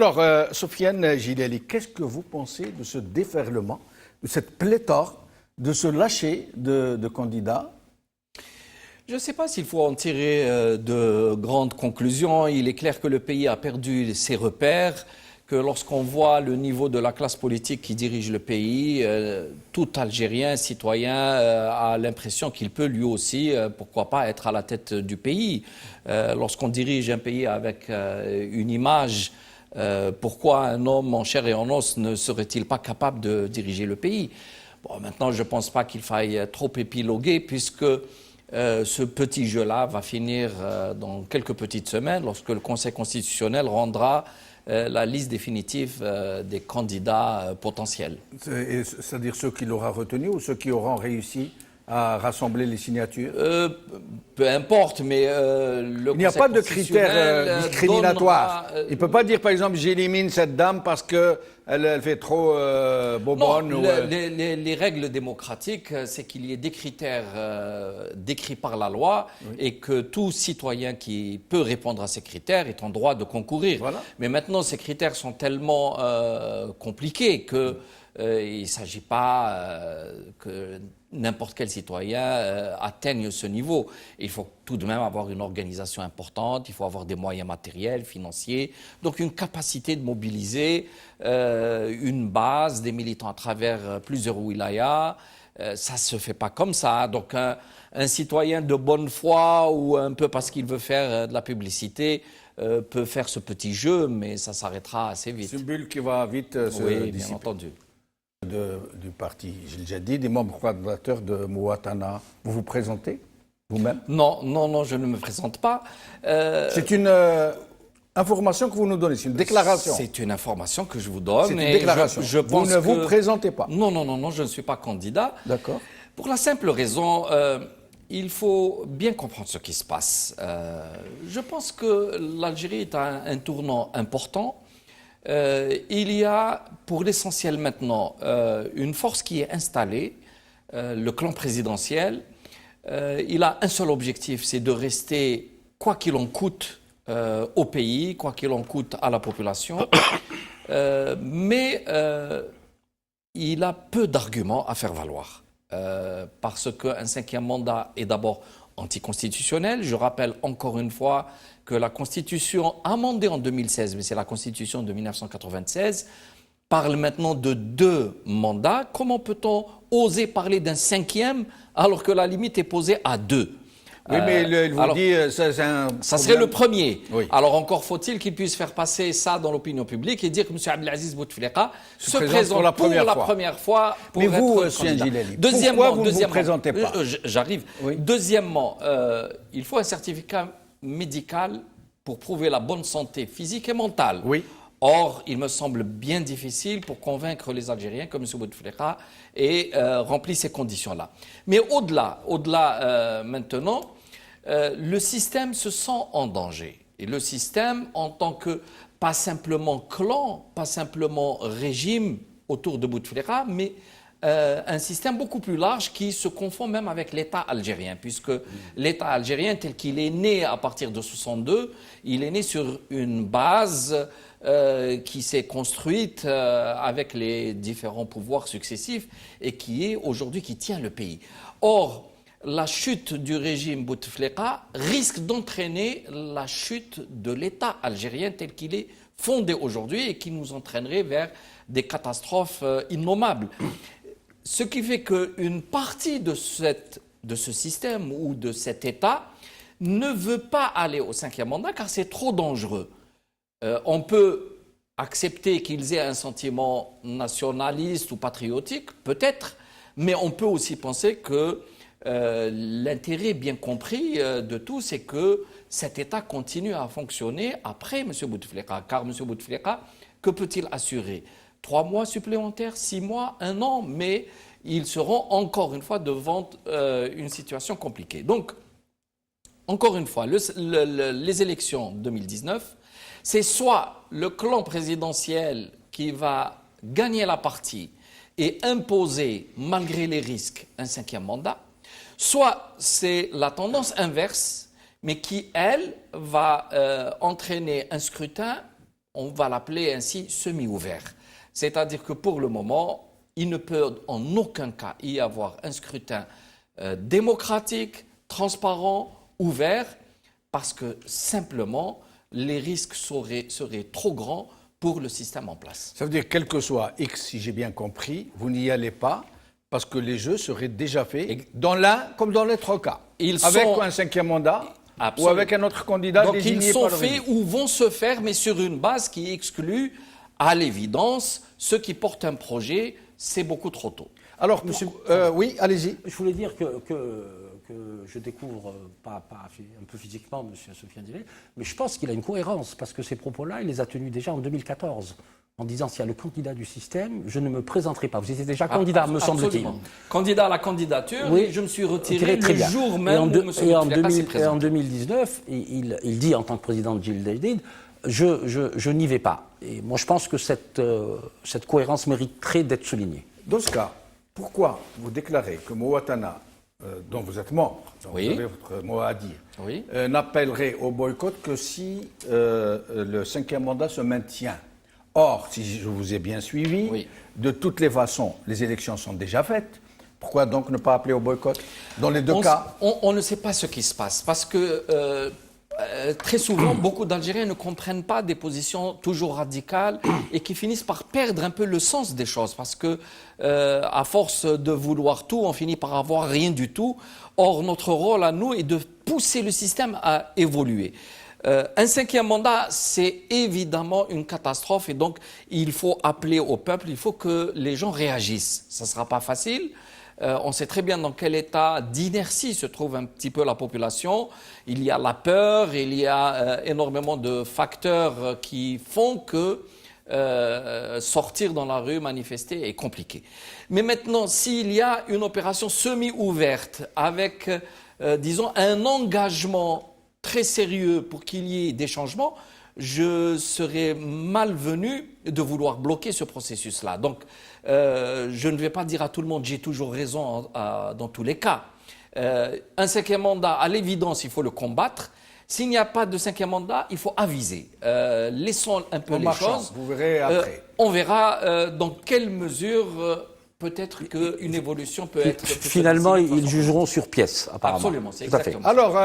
Alors, Sofiane Gileli, qu'est-ce que vous pensez de ce déferlement, de cette pléthore, de ce lâcher de candidats? Je ne sais pas s'il faut en tirer de grandes conclusions. Il est clair que le pays a perdu ses repères, que lorsqu'on voit le niveau de la classe politique qui dirige le pays, tout Algérien, citoyen, a l'impression qu'il peut lui aussi, pourquoi pas, être à la tête du pays. Lorsqu'on dirige un pays avec une image, pourquoi un homme en chair et en os ne serait-il pas capable de diriger le pays? Bon, maintenant, je ne pense pas qu'il faille trop épiloguer, puisque ce petit jeu-là va finir dans quelques petites semaines, lorsque le Conseil constitutionnel rendra la liste définitive des candidats potentiels. C'est-à-dire ceux qui l'auront retenu ou ceux qui auront réussi à rassembler les signatures? Peu importe, mais il n'y a pas de critères discriminatoires. Il ne peut pas dire, par exemple, j'élimine cette dame parce qu'elle fait trop bobonne. Non, les règles démocratiques, c'est qu'il y ait des critères décrits par la loi, oui, et que tout citoyen qui peut répondre à ces critères est en droit de concourir. Voilà. Mais maintenant, ces critères sont tellement compliqués que il ne s'agit pas que n'importe quel citoyen atteigne ce niveau. Il faut tout de même avoir une organisation importante, il faut avoir des moyens matériels, financiers, donc une capacité de mobiliser une base, des militants à travers plusieurs wilayas. Ça ne se fait pas comme ça. Donc un citoyen de bonne foi ou un peu parce qu'il veut faire de la publicité peut faire ce petit jeu, mais ça s'arrêtera assez vite. C'est une bulle qui va vite se dissiper. Bien entendu. Du parti Jadid, des membres fondateurs de Mouatana. Vous vous présentez vous-même? Non, je ne me présente pas. C'est une information que vous nous donnez, c'est une déclaration. C'est une information que je vous donne. C'est une déclaration. Je pense vous ne vous présentez pas? Non, je ne suis pas candidat. D'accord. Pour la simple raison, il faut bien comprendre ce qui se passe. Je pense que l'Algérie est à un tournant important. Il y a pour l'essentiel maintenant une force qui est installée, le clan présidentiel. Il a un seul objectif, c'est de rester, quoi qu'il en coûte, au pays, quoi qu'il en coûte à la population. Mais il a peu d'arguments à faire valoir. Parce qu'un cinquième mandat est d'abord anticonstitutionnel. Je rappelle encore une fois que la Constitution amendée en 2016, mais c'est la Constitution de 1996, parle maintenant de 2 mandats. Comment peut-on oser parler d'un 5e alors que la limite est posée à 2? Oui, mais il vous dit c'est un ça serait le premier. Oui. Alors encore faut-il qu'il puisse faire passer ça dans l'opinion publique et dire que M. Abdelaziz Bouteflika se présente pour la première fois pour mais vous, être candidat. Pourquoi vous ne vous présentez pas? J'arrive. Oui. Deuxièmement, il faut un certificat médical pour prouver la bonne santé physique et mentale. Oui. Or, il me semble bien difficile pour convaincre les Algériens que M. Bouteflika ait rempli ces conditions-là. Mais au-delà maintenant, le système se sent en danger. Et le système, en tant que, pas simplement clan, pas simplement régime autour de Bouteflika, mais un système beaucoup plus large qui se confond même avec l'État algérien, puisque l'État algérien, tel qu'il est né à partir de 62, il est né sur une base qui s'est construite avec les différents pouvoirs successifs et qui est aujourd'hui qui tient le pays. Or, la chute du régime Bouteflika risque d'entraîner la chute de l'État algérien tel qu'il est fondé aujourd'hui et qui nous entraînerait vers des catastrophes innommables. Ce qui fait qu'une partie de ce système ou de cet État ne veut pas aller au 5e mandat car c'est trop dangereux. On peut accepter qu'ils aient un sentiment nationaliste ou patriotique, peut-être, mais on peut aussi penser que l'intérêt bien compris de tous, c'est que cet État continue à fonctionner après M. Bouteflika. Car M. Bouteflika, que peut-il assurer? 3 mois supplémentaires, 6 mois, 1 an, mais ils seront encore une fois devant une situation compliquée. Donc, encore une fois, les élections 2019, c'est soit le clan présidentiel qui va gagner la partie et imposer, malgré les risques, un 5e mandat, soit c'est la tendance inverse, mais qui, elle, va entraîner un scrutin on va l'appeler ainsi semi-ouvert. C'est-à-dire que pour le moment, il ne peut en aucun cas y avoir un scrutin démocratique, transparent, ouvert, parce que simplement, les risques seraient trop grands pour le système en place. Ça veut dire, quel que soit X, si j'ai bien compris, vous n'y allez pas parce que les jeux seraient déjà faits dans l'un comme dans l'autre cas. Avec un 5e mandat ou avec un autre candidat Donc désigné ils sont par le faits ou vont se faire, mais sur une base qui exclut, à l'évidence, ceux qui portent un projet, c'est beaucoup trop tôt. Alors, oui, allez-y. Je voulais dire que je découvre, pas un peu physiquement, M. Sofiane Dillet, mais je pense qu'il a une cohérence, parce que ces propos-là, il les a tenus déjà en 2014, en disant s'il y a le candidat du système, je ne me présenterai pas. Vous étiez déjà candidat, me semble-t-il. Candidat à la candidature, oui, je me suis retiré très le bien. jour même où M. Bouteflika s'est présenté. Et en 2019, il dit en tant que président de Gilles Jadid, je n'y vais pas. Et moi, je pense que cette cohérence mériterait d'être soulignée. Dans ce cas, pourquoi vous déclarez que Moatana, dont vous êtes membre, dont vous avez votre mot à dire, n'appellerait au boycott que si le 5e mandat se maintient? Or, si je vous ai bien suivi, de toutes les façons, les élections sont déjà faites. Pourquoi donc ne pas appeler au boycott dans les deux cas? On ne sait pas ce qui se passe, parce que très souvent, beaucoup d'Algériens ne comprennent pas des positions toujours radicales et qui finissent par perdre un peu le sens des choses, parce que à force de vouloir tout, on finit par avoir rien du tout. Or, notre rôle à nous est de pousser le système à évoluer. Un 5e mandat, c'est évidemment une catastrophe, et donc il faut appeler au peuple, il faut que les gens réagissent. Ça ne sera pas facile. On sait très bien dans quel état d'inertie se trouve un petit peu la population. Il y a la peur, il y a énormément de facteurs qui font que sortir dans la rue, manifester est compliqué. Mais maintenant, s'il y a une opération semi-ouverte avec, disons, un engagement très sérieux pour qu'il y ait des changements, je serais malvenu de vouloir bloquer ce processus-là. Donc, je ne vais pas dire à tout le monde j'ai toujours raison dans tous les cas. Un 5e mandat, à l'évidence, il faut le combattre. S'il n'y a pas de 5e mandat, il faut aviser. Laissons un peu les choses. Vous verrez après. On verra dans quelle mesure peut-être qu'une évolution peut être... Finalement, ils jugeront sur pièce, apparemment. Absolument, c'est exactement ça. Alors,